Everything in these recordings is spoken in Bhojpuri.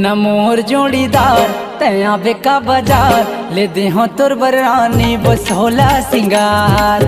न मोर जोड़ीदार तया बेका बाजार ले दे हो तोर बरानी वो सोला सिंगार।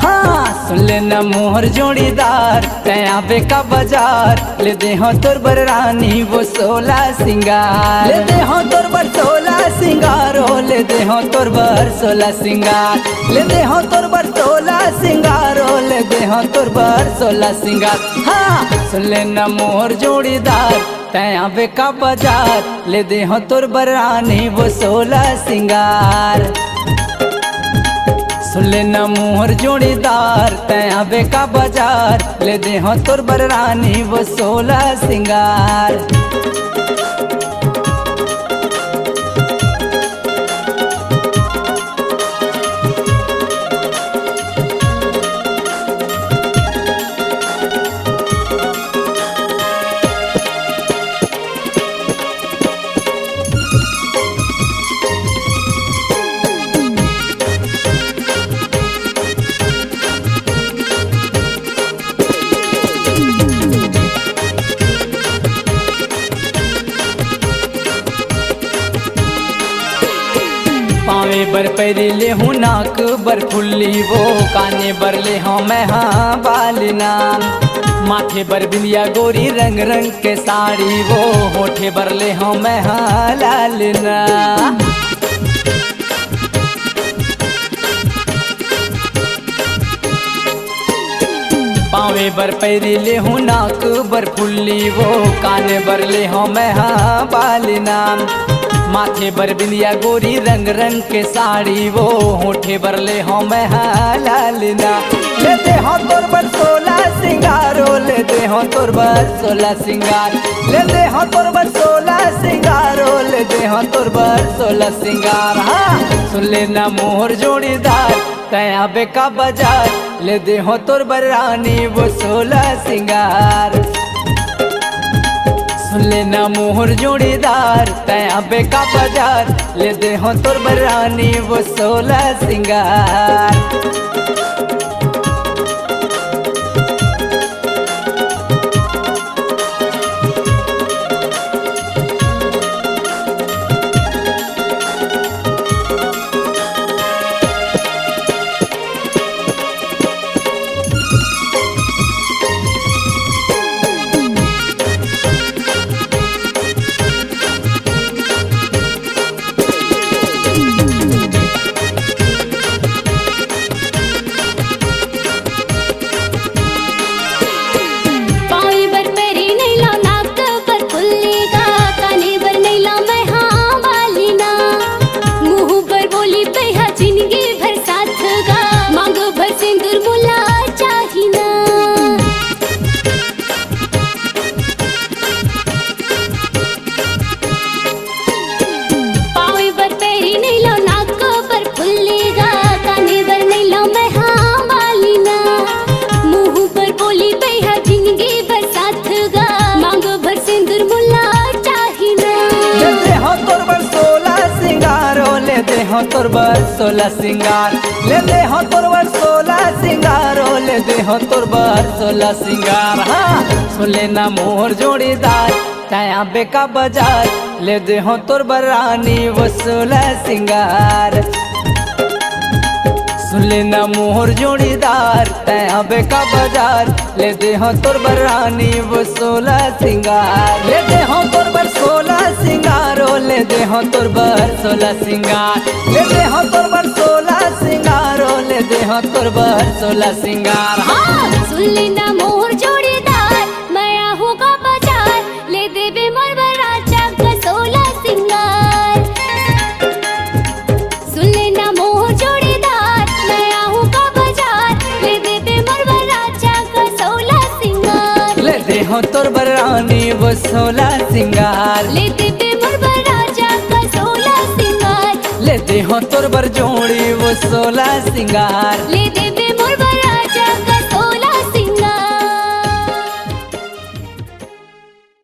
हाँ सुन ले न मोर जोड़ीदार तया बेका बाजार ले दे हो तोर बरानी वो सोला सिंगार। ले दे हो तोर बर सोला सिंगार हो ले दे हो तोर बर सोला सिंगार। ले दे हो तोर बर सोला सिंगार हो ले दे हो तोर बर सोला सिंगार। हाँ सुन ले न मोर जोड़ीदार तया बेका बाजार ले दे हो तोर बरानी वो सोला सिंगार। सुन ले न मोर जोड़ीदार तया बेका बाजार ले दे हो तोर बरानी वो सोला सिंगार। पावे बर पैरी ले हूँ नाक बर फुल्ली वो काने बर ले हूँ मैं हाँ बालना। माथे बर बिंदिया गोरी रंग रंग के साड़ी वो होठे बर ले हूँ मैं हाँ लालना। पावे बर पैरी ले हूँ नाक बर फुल्ली वो काने बर ले हूँ मैं हाँ बालना। माथे बर बिंदिया गोरी रंग रंग के साड़ी वो होठे बर ले हो मैं लालना। ले दे हो तोर बर सोला सिंगारो ले दे हो तोर बर सोला सिंगार। ले दे हो तोर बर सोला सिंगारो ले दे हो तोर बर सोला सिंगार। हाँ सुन ले न मोर जोड़ीदार तया बेका बाजार ले दे हो तोर बरानी वो सोला सिंगार। सुन ले न मोहर जोड़ीदार तया बेका बाजार ले दे हो तोर बरानी वो सोला सिंगार। हो तोर बर सोला सिंगार ले दे हो तोर बर सोला सिंगार हो ले दे हो तोर बर सोला सिंगार। हाँ सुन ले न मोर जोड़ीदार तया बेका बाजार ले दे हो तोर बरानी वो सोला सिंगार। सुन ले न मोर जोड़ीदार तया बेका बाजार ले दे हो तोर बरानी वो सोला सिंगार। ले दे हो तोर बर सोला सिंगार हो ले दे हो तोर बर सोला सिंगार। ले दे हो तोर बर सोला सिंगार हो ले दे हो तोर बर सोला सिंगार। हाँ सुन ले न मोर जोड़ीदार मैं आहूँगा बाजार ले देवे मोर बराचा का सोला सिंगार। सुन ले न मोर जोड़ीदार मैं आहूँगा बाजार ले देवे मोर बराचा का सोला सिंगार। ले दे हो तोर बरानी वो सोला सिंगार। ले देवे मोर बराचा का सोला सिंगार। ले दे हो तोर बर जोड़ी वो सोला सिंगार। ले देवे